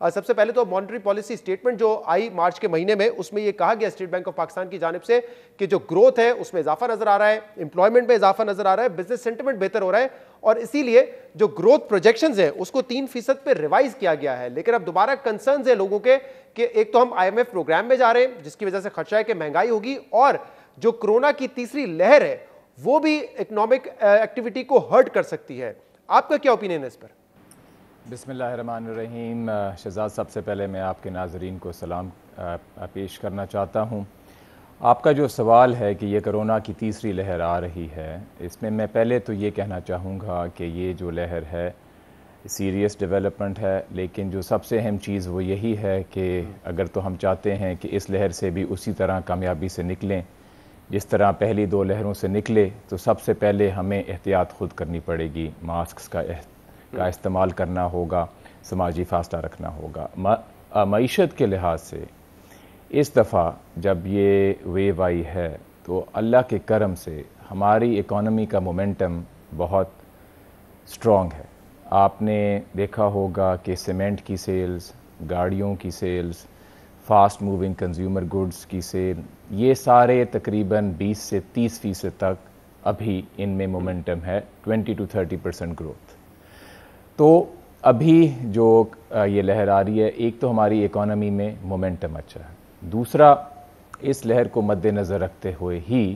سب سے پہلے تو مانیٹری پالیسی سٹیٹمنٹ جو آئی مارچ کے مہینے میں، اس میں یہ کہا گیا اسٹیٹ بینک آف پاکستان کی جانب سے کہ جو گروتھ ہے اس میں اضافہ نظر آ رہا ہے، امپلائمنٹ میں اضافہ نظر آ رہا ہے، بزنس سینٹیمنٹ بہتر ہو رہا ہے، اور اسی لیے جو گروتھ پروجیکشنز ہیں اس کو 3% پہ ریوائز کیا گیا ہے۔ لیکن اب دوبارہ کنسرنز ہیں لوگوں کے کہ ایک تو ہم آئی ایم ایف پروگرام میں جا رہے ہیں جس کی وجہ سے خدشہ ہے کہ مہنگائی ہوگی، اور جو کرونا کی تیسری لہر ہے وہ بھی اکنامک ایکٹیویٹی کو ہرٹ کر سکتی ہے۔ آپ کا کیا اوپینین ہے اس پر؟ بسم اللہ الرحمن الرحیم۔ شہزاد، سب سے پہلے میں آپ کے ناظرین کو سلام پیش کرنا چاہتا ہوں۔ آپ کا جو سوال ہے کہ یہ کرونا کی تیسری لہر آ رہی ہے، اس میں پہلے تو یہ کہنا چاہوں گا کہ یہ جو لہر ہے سیریس ڈیولپمنٹ ہے، لیکن جو سب سے اہم چیز وہ یہی ہے کہ اگر تو ہم چاہتے ہیں کہ اس لہر سے بھی اسی طرح کامیابی سے نکلیں جس طرح پہلی دو لہروں سے نکلے، تو سب سے پہلے ہمیں احتیاط خود کرنی پڑے گی، ماسکس کا استعمال کرنا ہوگا، سماجی فاصلہ رکھنا ہوگا۔ معیشت کے لحاظ سے اس دفعہ جب یہ ویو آئی ہے تو اللہ کے کرم سے ہماری اکانومی کا مومنٹم بہت سٹرونگ ہے۔ آپ نے دیکھا ہوگا کہ سیمنٹ کی سیلز، گاڑیوں کی sales, fast moving consumer goods کی سیل، یہ سارے تقریباً 20 سے 30% تک ابھی ان میں مومنٹم ہے، 20 to 30% گروتھ۔ تو ابھی جو یہ لہر آ رہی ہے، ایک تو ہماری اکانومی میں مومنٹم اچھا ہے، دوسرا اس لہر کو مد نظر رکھتے ہوئے ہی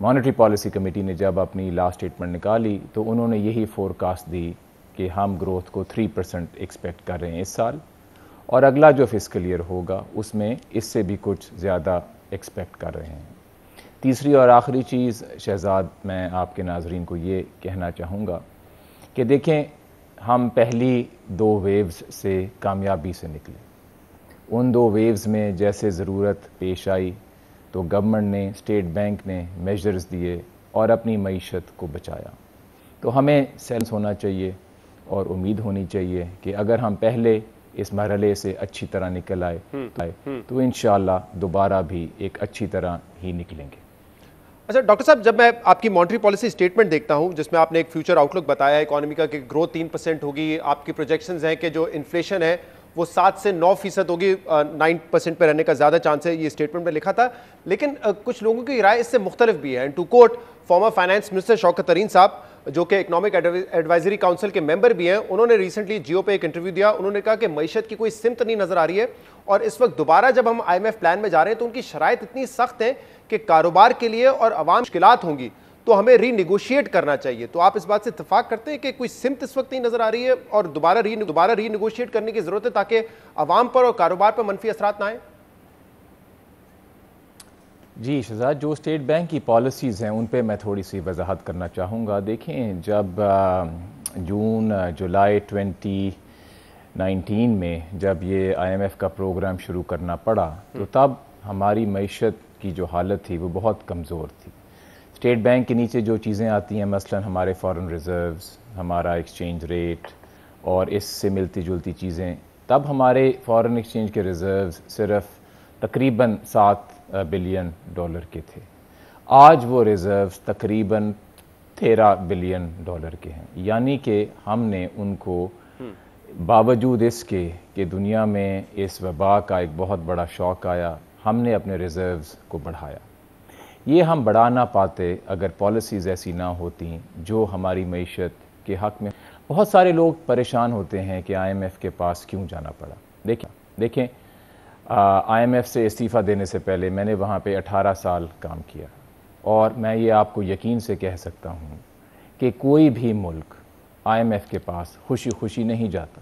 مانیٹری پالیسی کمیٹی نے جب اپنی لاسٹ سٹیٹمنٹ نکالی تو انہوں نے یہی فورکاسٹ دی کہ ہم گروتھ کو 3% ایکسپیکٹ کر رہے ہیں اس سال، اور اگلا جو فسکل ایئر ہوگا اس میں اس سے بھی کچھ زیادہ ایکسپیکٹ کر رہے ہیں۔ تیسری اور آخری چیز شہزاد، میں آپ کے ناظرین کو یہ کہنا چاہوں گا کہ دیکھیں، ہم پہلی دو ویوز سے کامیابی سے نکلے۔ ان دو ویوز میں جیسے ضرورت پیش آئی تو گورنمنٹ نے، اسٹیٹ بینک نے میجرز دیے اور اپنی معیشت کو بچایا۔ تو ہمیں سینس ہونا چاہیے اور امید ہونی چاہیے کہ اگر ہم پہلے اس مرحلے سے اچھی طرح نکل آئے تو انشاءاللہ دوبارہ بھی ایک اچھی طرح ہی نکلیں گے۔ اچھا ڈاکٹر صاحب، جب میں آپ کی مانیٹری پالیسی سٹیٹمنٹ دیکھتا ہوں جس میں آپ نے ایک فیوچر آؤٹ لک بتایا ہے اکانومی کا کہ گروتھ 3% ہوگی، آپ کی پروجیکشنز ہیں کہ جو انفلیشن ہے وہ 7 سے 9% ہوگی، 9% پہ رہنے کا زیادہ چانس ہے، یہ سٹیٹمنٹ میں لکھا تھا، لیکن کچھ لوگوں کی رائے اس سے مختلف بھی ہے۔ To quote former finance minister Shaukat Tarin صاحب، جو کہ اکنامک ایڈوائزری کاؤنسل کے ممبر بھی ہیں، انہوں نے ریسنٹلی جیو پہ ایک انٹرویو دیا، انہوں نے کہا کہ معیشت کی کوئی سمت نہیں نظر آ رہی ہے، اور اس وقت دوبارہ جب ہم آئی ایم ایف پلان میں جا رہے ہیں تو ان کی شرائط اتنی سخت ہیں کہ کاروبار کے لیے اور عوام مشکلات ہوں گی، تو ہمیں ری نیگوشیٹ کرنا چاہیے۔ تو آپ اس بات سے اتفاق کرتے ہیں کہ کوئی سمت اس وقت نہیں نظر آ رہی ہے اور دوبارہ ری نیگوشیٹ کرنے کی ضرورت ہے تاکہ عوام پر اور کاروبار پر منفی اثرات نہ آئیں؟ جی شہزاد، جو اسٹیٹ بینک کی پالیسیز ہیں ان پہ میں تھوڑی سی وضاحت کرنا چاہوں گا۔ دیکھیں، جب جون جولائی 2019 میں جب یہ آئی ایم ایف کا پروگرام شروع کرنا پڑا تو تب ہماری معیشت کی جو حالت تھی وہ بہت کمزور تھی۔ اسٹیٹ بینک کے نیچے جو چیزیں آتی ہیں، مثلاً ہمارے فارن ریزروز، ہمارا ایکسچینج ریٹ اور اس سے ملتی جلتی چیزیں، تب ہمارے فارن ایکسچینج کے ریزروز صرف تقریباً $7 بلین کے تھے۔ آج وہ ریزروز تقریباً $13 بلین کے ہیں، یعنی کہ ہم نے ان کو باوجود اس کے کہ دنیا میں اس وبا کا ایک بہت بڑا شوق آیا، ہم نے اپنے ریزروز کو بڑھایا۔ یہ ہم بڑھا نہ پاتے اگر پالیسیز ایسی نہ ہوتی جو ہماری معیشت کے حق میں۔ بہت سارے لوگ پریشان ہوتے ہیں کہ آئی ایم ایف کے پاس کیوں جانا پڑا۔ دیکھیں آئی ایم ایف سے استعفیٰ دینے سے پہلے میں نے وہاں پہ 18 سال کام کیا، اور میں یہ آپ کو یقین سے کہہ سکتا ہوں کہ کوئی بھی ملک آئی ایم ایف کے پاس خوشی خوشی نہیں جاتا۔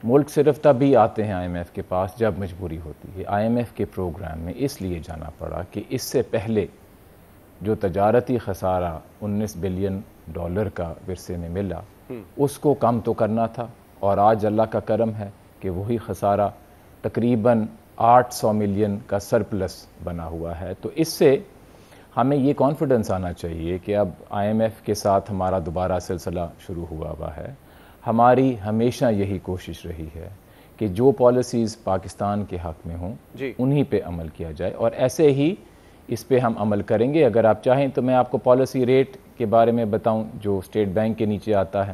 ملک صرف تب ہی آتے ہیں آئی ایم ایف کے پاس جب مجبوری ہوتی ہے۔ آئی ایم ایف کے پروگرام میں اس لیے جانا پڑا کہ اس سے پہلے جو تجارتی خسارہ $19 بلین کا ورثے میں ملا، اس کو کم تو کرنا تھا، اور آج اللہ کا کرم ہے کہ وہی خسارہ تقریباً 800 ملین کا سرپلس بنا ہوا ہے۔ تو اس سے ہمیں یہ کانفیڈنس آنا چاہیے کہ اب آئی ایم ایف کے ساتھ ہمارا دوبارہ سلسلہ شروع ہوا ہے۔ ہماری ہمیشہ یہی کوشش رہی ہے کہ جو پالیسیز پاکستان کے حق میں ہوں انہی پہ عمل کیا جائے، اور ایسے ہی اس پہ ہم عمل کریں گے۔ اگر آپ چاہیں تو میں آپ کو پالیسی ریٹ کے بارے میں بتاؤں جو اسٹیٹ بینک کے نیچے آتا ہے۔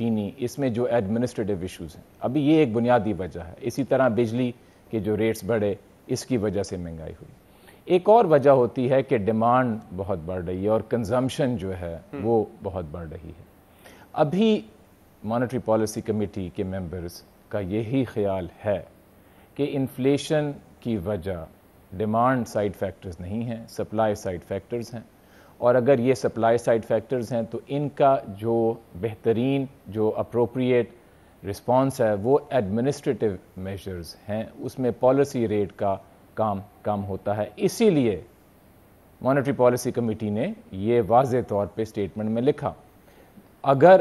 چینی، اس میں جو ایڈمنسٹریٹو ایشوز ہیں، ابھی یہ ایک بنیادی وجہ ہے. اسی طرح بجلی کے جو ریٹس بڑھے، اس کی وجہ سے مہنگائی ہوئی. ایک اور وجہ ہوتی ہے کہ ڈیمانڈ بہت بڑھ رہی ہے اور کنزمپشن جو ہے وہ بہت بڑھ رہی ہے. ابھی مانیٹری پالیسی کمیٹی کے ممبرز کا یہی خیال ہے کہ انفلیشن کی وجہ ڈیمانڈ سائیڈ فیکٹرز نہیں ہیں، سپلائی سائیڈ فیکٹرز ہیں. اور اگر یہ سپلائی سائیڈ فیکٹرز ہیں تو ان کا جو بہترین جو اپروپریٹ رسپانس ہے وہ ایڈمنسٹریٹو میجرز ہیں، اس میں پالیسی ریٹ کا کام کم ہوتا ہے. اسی لیے مانیٹری پالیسی کمیٹی نے یہ واضح طور پہ اسٹیٹمنٹ میں لکھا اگر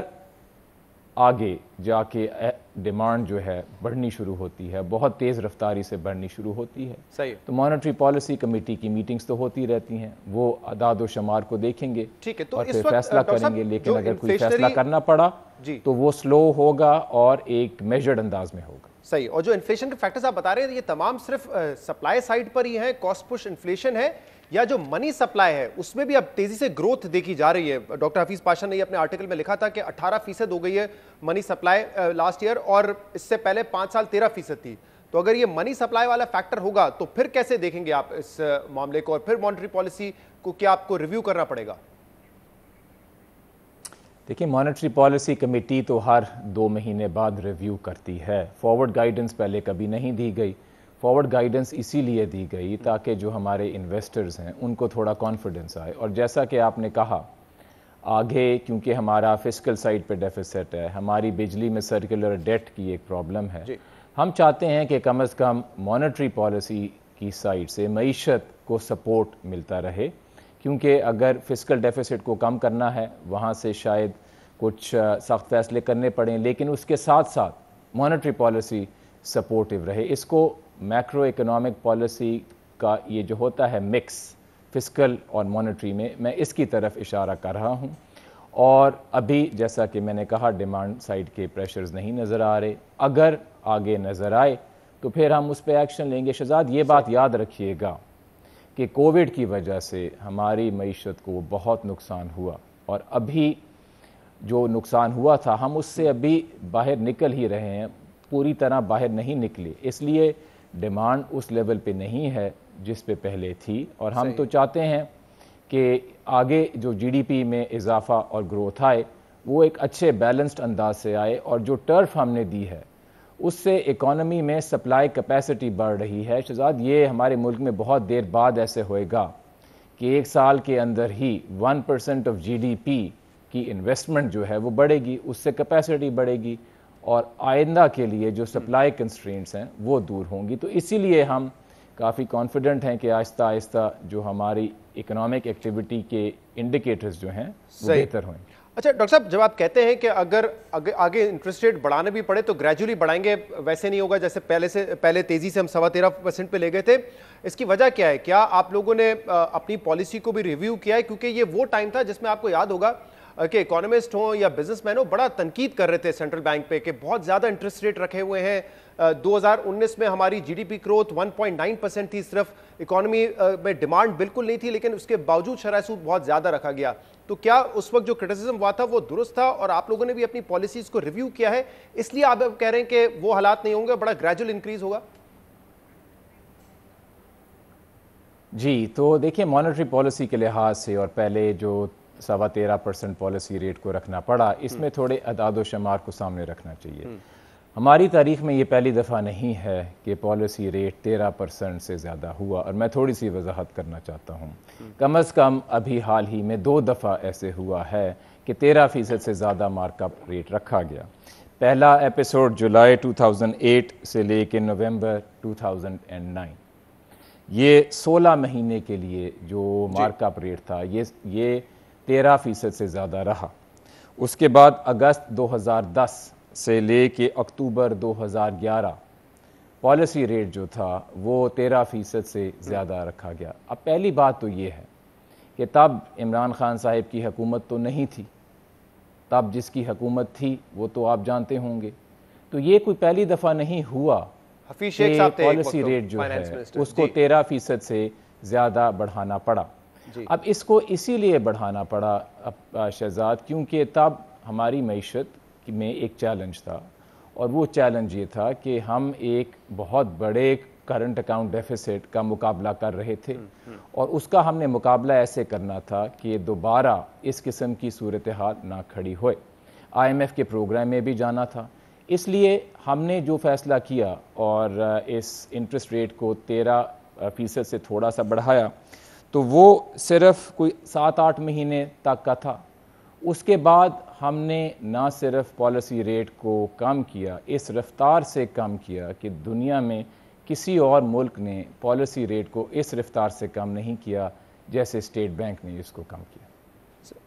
آگے جا کے ڈیمانڈ جو ہے بڑھنی شروع ہوتی ہے، بہت تیز رفتاری سے بڑھنی شروع ہوتی ہے، صحیح، تو مانیٹری پالیسی کمیٹی کی میٹنگز تو ہوتی رہتی ہیں، وہ اعداد و شمار کو دیکھیں گے ٹھیک ہے. تو اور اس پھر وقت فیصلہ ڈاکٹر کریں صاحب گے. لیکن جو اگر کوئی فیصلہ انفلیشنری کرنا پڑا جی تو وہ سلو ہوگا اور ایک میجرڈ انداز میں ہوگا. صحیح. اور جو انفلیشن کے فیکٹرز آپ بتا رہے ہیں یہ تمام صرف سپلائی سائڈ پر ہی ہیں، کاسٹ پش انفلیشن ہے، یا جو منی سپلائی ہے اس میں بھی اب تیزی سے گروتھ دیکھی جا رہی ہے؟ ڈاکٹر حفیظ پاشا نے اپنے آرٹیکل میں لکھا تھا کہ 18% ہو گئی ہے منی سپلائی لاسٹ ایئر، اور اس سے پہلے 5 سال 13% تھی. تو اگر یہ منی سپلائی والا فیکٹر ہوگا تو پھر کیسے دیکھیں گے آپ اس معاملے کو، اور پھر مانیٹری پالیسی کو کیا آپ کو ریویو کرنا پڑے گا؟ دیکھیں، مانیٹری پالیسی کمیٹی تو ہر 2 مہینے بعد ریویو کرتی ہے. فارورڈ گائیڈنس پہلے کبھی نہیں دی گئی. فارورڈ گائیڈنس اسی لیے دی گئی تاکہ جو ہمارے انویسٹرز ہیں ان کو تھوڑا کانفیڈنس آئے. اور جیسا کہ آپ نے کہا، آگے کیونکہ ہمارا فسکل سائڈ پہ ڈیفیسٹ ہے، ہماری بجلی میں سرکولر ڈیٹ کی ایک پرابلم ہے، ہم چاہتے ہیں کہ کم از کم مانیٹری پالیسی کی سائڈ سے معیشت کو سپورٹ ملتا رہے. کیونکہ اگر فسکل ڈیفیسٹ کو کم کرنا ہے وہاں سے شاید کچھ سخت فیصلے کرنے پڑیں، لیکن اس کے ساتھ ساتھ مانیٹری پالیسی سپورٹیو رہے. اس کو میکرو اکنامک پالیسی کا یہ جو ہوتا ہے مکس فسکل اور مانیٹری میں اس کی طرف اشارہ کر رہا ہوں. اور ابھی جیسا کہ میں نے کہا ڈیمانڈ سائڈ کے پریشرز نہیں نظر آ رہے. اگر آگے نظر آئے تو پھر ہم اس پہ ایکشن لیں گے. شہزاد یہ بات یاد رکھیے گا کہ کووڈ کی وجہ سے ہماری معیشت کو بہت نقصان ہوا، اور ابھی جو نقصان ہوا تھا ہم اس سے ابھی باہر نکل ہی رہے ہیں، پوری طرح باہر نہیں نکلے. اس لیے ڈیمانڈ اس لیول پہ نہیں ہے جس پہ پہلے تھی، اور ہم تو چاہتے ہیں کہ آگے جو جی ڈی پی میں اضافہ اور گروتھ آئے وہ ایک اچھے بیلنسڈ انداز سے آئے. اور جو ٹرف ہم نے دی ہے اس سے اکانومی میں سپلائی کیپیسٹی بڑھ رہی ہے. شہزاد یہ ہمارے ملک میں بہت دیر بعد ایسے ہوئے گا کہ ایک سال کے اندر ہی 1% آف جی ڈی پی کی انویسٹمنٹ جو ہے وہ بڑھے گی، اس سے کیپیسٹی بڑھے گی، اور آئندہ کے لیے جو سپلائی کنسٹرینٹس ہیں وہ دور ہوں گی. تو اسی لیے ہم کافی کانفیڈنٹ ہیں کہ آہستہ آہستہ جو ہماری اکنامک ایکٹیویٹی کے انڈیکیٹرز جو ہیں وہ بہتر ہوئیں. اچھا ڈاکٹر صاحب، جب آپ کہتے ہیں کہ اگر آگے انٹرسٹ ریٹ بڑھانا بھی پڑے تو گریجولی بڑھائیں گے، ویسے نہیں ہوگا جیسے پہلے تیزی سے ہم 13.25% پہ لے گئے تھے، اس کی وجہ کیا ہے؟ کیا آپ لوگوں نے اپنی پالیسی کو بھی ریویو کیا ہے؟ کیونکہ یہ وہ ٹائم تھا جس میں آپ کو یاد ہوگا کہ اکانومسٹ ہوں یا بزنس مین ہوں بڑا تنقید کر رہے تھے سینٹرل بینک پہ کہ بہت زیادہ انٹرسٹ ریٹ رکھے ہوئے ہیں. 2019 میں ہماری جی ڈی پی گروتھ 1.9% تھی، صرف اکانومی میں ڈیمانڈ بالکل نہیں تھی، لیکن اس کے باوجود شرح سود بہت زیادہ رکھا گیا. تو کیا اس وقت جو کرٹیسزم ہوا تھا وہ درست تھا اور آپ لوگوں نے بھی اپنی پالیسیز کو ریویو کیا ہے، اس لیے آپ کہہ رہے ہیں کہ وہ حالات نہیں ہوں گے، بڑا گریجول انکریز ہوگا؟ جی تو دیکھیں، مانیٹری پالیسی کے لحاظ سے اور پہلے جو 13.25% پالیسی ریٹ کو رکھنا پڑا، اس میں تھوڑے اعداد و شمار کو سامنے رکھنا چاہیے. ہماری تاریخ میں یہ پہلی دفعہ نہیں ہے کہ پالیسی ریٹ 13% سے زیادہ ہوا، اور میں تھوڑی سی وضاحت کرنا چاہتا ہوں. کم از کم ابھی حال ہی میں 2 دفعہ ایسے ہوا ہے کہ 13% سے زیادہ مارک اپ ریٹ رکھا گیا. پہلا ایپیسوڈ جولائی 2008 سے لے کے نومبر 2009، یہ 16 مہینے کے لیے جو مارک اپ ریٹ تھا یہ 13% سے زیادہ رہا. اس کے بعد اگست 2010 سے لے کے اکتوبر 2011 پالیسی ریٹ جو تھا وہ 13% سے زیادہ رکھا گیا. اب پہلی بات تو یہ ہے کہ تب عمران خان صاحب کی حکومت تو نہیں تھی، تب جس کی حکومت تھی وہ تو آپ جانتے ہوں گے. تو یہ کوئی پہلی دفعہ نہیں ہوا کہ پالیسی ریٹ جو ہے اس کو 13% سے زیادہ بڑھانا پڑا. اب اس کو اسی لیے بڑھانا پڑا شہزاد کیونکہ تب ہماری معیشت میں ایک چیلنج تھا، اور وہ چیلنج یہ تھا کہ ہم ایک بہت بڑے کرنٹ اکاؤنٹ ڈیفیسٹ کا مقابلہ کر رہے تھے، اور اس کا ہم نے مقابلہ ایسے کرنا تھا کہ دوبارہ اس قسم کی صورتحال نہ کھڑی ہوئے۔ آئی ایم ایف کے پروگرام میں بھی جانا تھا، اس لیے ہم نے جو فیصلہ کیا اور اس انٹرسٹ ریٹ کو 13% سے تھوڑا سا بڑھایا، تو وہ صرف کوئی 7-8 مہینے تک کا تھا۔ اس کے بعد ہم نے نہ صرف پالیسی ریٹ کو کم کیا، اس رفتار سے کم کیا کہ دنیا میں کسی اور ملک نے پالیسی ریٹ کو اس رفتار سے کم نہیں کیا جیسے اسٹیٹ بینک نے اس کو کم کیا۔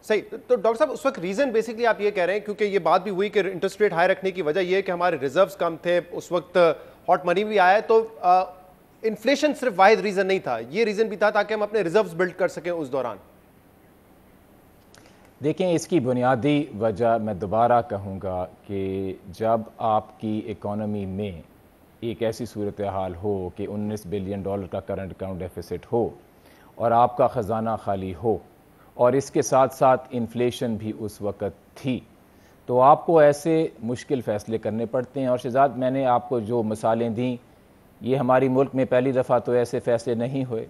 صحیح، تو ڈاکٹر صاحب اس وقت ریزن بیسکلی آپ یہ کہہ رہے ہیں، کیونکہ یہ بات بھی ہوئی کہ انٹرسٹ ریٹ ہائی رکھنے کی وجہ یہ ہے کہ ہمارے ریزروز کم تھے، اس وقت ہاٹ منی بھی آیا ہے، تو انفلیشن صرف واحد ریزن نہیں تھا، یہ ریزن بھی تھا تاکہ ہم اپنے ریزروز بلڈ کر سکیں اس دوران۔ دیکھیں، اس کی بنیادی وجہ میں دوبارہ کہوں گا کہ جب آپ کی اکانومی میں ایک ایسی صورتحال ہو کہ $19 بلین کا کرنٹ اکاؤنٹ ڈیفیسٹ ہو اور آپ کا خزانہ خالی ہو، اور اس کے ساتھ ساتھ انفلیشن بھی اس وقت تھی، تو آپ کو ایسے مشکل فیصلے کرنے پڑتے ہیں۔ اور شہزاد، میں نے آپ کو جو مثالیں دیں، یہ ہماری ملک میں پہلی دفعہ تو ایسے فیصلے نہیں ہوئے،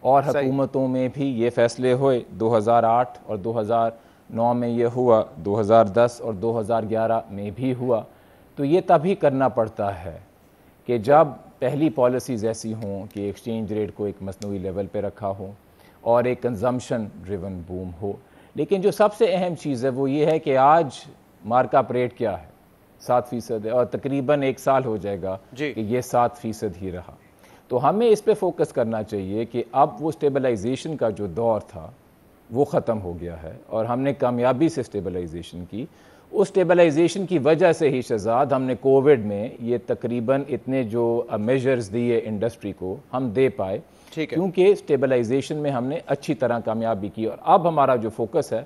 اور حکومتوں میں بھی یہ فیصلے ہوئے۔ 2008 اور 2009 میں یہ ہوا، 2010 اور 2011 میں بھی ہوا۔ تو یہ تبھی کرنا پڑتا ہے کہ جب پہلی پالیسیز ایسی ہوں کہ ایکسچینج ریٹ کو ایک مصنوعی لیول پہ رکھا ہو اور ایک کنزمپشن ڈریون بوم ہو۔ لیکن جو سب سے اہم چیز ہے وہ یہ ہے کہ آج مارک اپ ریٹ کیا ہے، 7% ہے، اور تقریباً 1 سال ہو جائے گا کہ یہ 7% ہی رہا۔ تو ہمیں اس پہ فوکس کرنا چاہیے کہ اب وہ اسٹیبلائزیشن کا جو دور تھا وہ ختم ہو گیا ہے، اور ہم نے کامیابی سے اسٹیبلائزیشن کی۔ اس اسٹیبلائزیشن کی وجہ سے ہی شہزاد ہم نے کووڈ میں یہ تقریباً اتنے جو میجرز دیے انڈسٹری کو ہم دے پائے، کیونکہ اسٹیبلائزیشن میں ہم نے اچھی طرح کامیابی کی۔ اور اب ہمارا جو فوکس ہے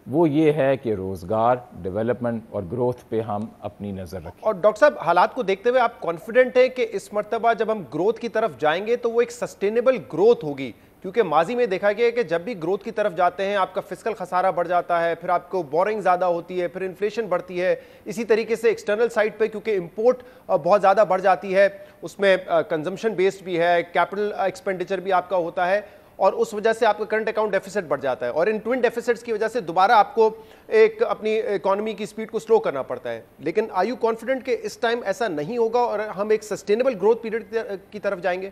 وہ یہ ہے کہ روزگار، ڈیولپمنٹ اور گروتھ پہ ہم اپنی نظر رکھیں۔ اور ڈاکٹر صاحب، حالات کو دیکھتے ہوئے آپ کانفیڈنٹ ہیں کہ اس مرتبہ جب ہم گروتھ کی طرف جائیں گے تو وہ ایک سسٹینیبل گروتھ ہوگی؟ کیونکہ ماضی میں دیکھا گیا ہے کہ جب بھی گروتھ کی طرف جاتے ہیں آپ کا فسکل خسارہ بڑھ جاتا ہے، پھر آپ کو بورنگ زیادہ ہوتی ہے، پھر انفلیشن بڑھتی ہے، اسی طریقے سے ایکسٹرنل سائٹ پہ کیونکہ امپورٹ بہت زیادہ بڑھ جاتی ہے، اس میں کنزمپشن بیسڈ بھی ہے، کیپٹل ایکسپینڈیچر بھی آپ کا ہوتا ہے، اور اس وجہ سے آپ کا کرنٹ اکاؤنٹ ڈیفیسٹ بڑھ جاتا ہے، اور ان ٹوئن ڈیفیسٹس کی وجہ سے دوبارہ آپ کو ایک اپنی اکانومی کی سپیڈ کو سلو کرنا پڑتا ہے۔ لیکن آر یو کانفیڈنٹ کہ اس ٹائم ایسا نہیں ہوگا اور ہم ایک سسٹینیبل گروتھ پیریڈ کی طرف جائیں گے؟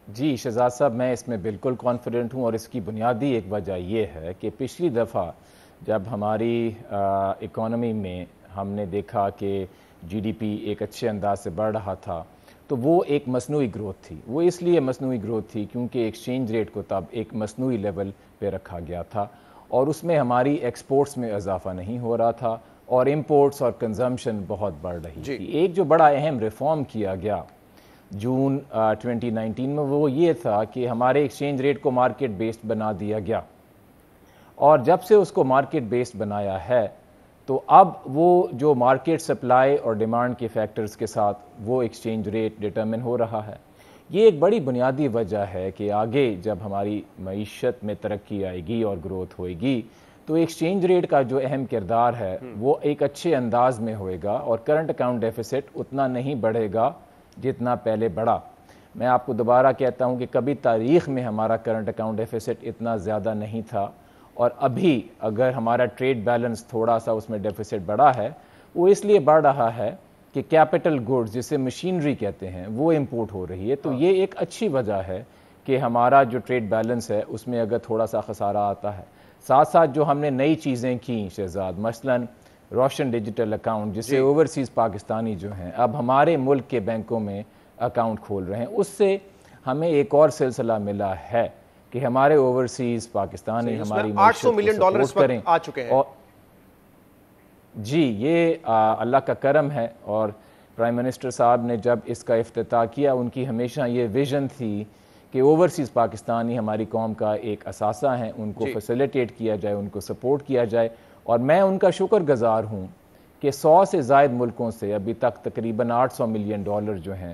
جی شہزاد صاحب، میں اس میں بالکل کانفیڈنٹ ہوں، اور اس کی بنیادی ایک وجہ یہ ہے کہ پچھلی دفعہ جب ہماری اکانومی میں ہم نے دیکھا کہ جی ڈی پی ایک اچھے انداز سے بڑھ رہا تھا، تو وہ ایک مصنوعی گروتھ تھی۔ وہ اس لیے مصنوعی گروتھ تھی کیونکہ ایکسچینج ریٹ کو تب ایک مصنوعی لیول پہ رکھا گیا تھا، اور اس میں ہماری ایکسپورٹس میں اضافہ نہیں ہو رہا تھا، اور امپورٹس اور کنزمپشن بہت بڑھ رہی تھی۔ ایک جو بڑا اہم ریفارم کیا گیا جون 2019 میں وہ یہ تھا کہ ہمارے ایکسچینج ریٹ کو مارکیٹ بیسڈ بنا دیا گیا، اور جب سے اس کو مارکیٹ بیسڈ بنایا ہے تو اب وہ جو مارکیٹ سپلائی اور ڈیمانڈ کے فیکٹرز کے ساتھ وہ ایکسچینج ریٹ ڈٹرمن ہو رہا ہے۔ یہ ایک بڑی بنیادی وجہ ہے کہ آگے جب ہماری معیشت میں ترقی آئے گی اور گروتھ ہوئے گی تو ایکسچینج ریٹ کا جو اہم کردار ہے وہ ایک اچھے انداز میں ہوئے گا، اور کرنٹ اکاؤنٹ ڈیفیسٹ اتنا نہیں بڑھے گا جتنا پہلے بڑھا۔ میں آپ کو دوبارہ کہتا ہوں کہ کبھی تاریخ میں ہمارا کرنٹ اکاؤنٹ ڈیفیسٹ اتنا زیادہ نہیں تھا، اور ابھی اگر ہمارا ٹریڈ بیلنس تھوڑا سا اس میں ڈیفیسٹ بڑھا ہے، وہ اس لیے بڑھ رہا ہے کہ کیپٹل گوڈز جسے مشینری کہتے ہیں وہ امپورٹ ہو رہی ہے۔ تو یہ ایک اچھی وجہ ہے کہ ہمارا جو ٹریڈ بیلنس ہے اس میں اگر تھوڑا سا خسارہ آتا ہے۔ ساتھ ساتھ جو ہم نے نئی چیزیں کیں شہزاد، مثلاً روشن ڈیجیٹل اکاؤنٹ جسے اوورسیز پاکستانی جو ہیں اب ہمارے ملک کے بینکوں میں اکاؤنٹ کھول رہے ہیں، اس سے ہمیں ایک اور سلسلہ ملا ہے کہ ہمارے اوورسیز پاکستانی ہماری معیشت کو سپورٹ کریں۔ آ چکے ہیں۔ جی، یہ اللہ کا کرم ہے، اور پرائم منسٹر صاحب نے جب اس کا افتتاح کیا ان کی ہمیشہ یہ ویژن تھی کہ اوورسیز پاکستانی ہماری قوم کا ایک اثاثہ ہیں، ان کو فیسیلیٹیٹ کیا جائے، ان کو سپورٹ کیا جائے، اور میں ان کا شکر گزار ہوں کہ 100 سے زائد ملکوں سے ابھی تک تقریباً $800 ملین جو ہیں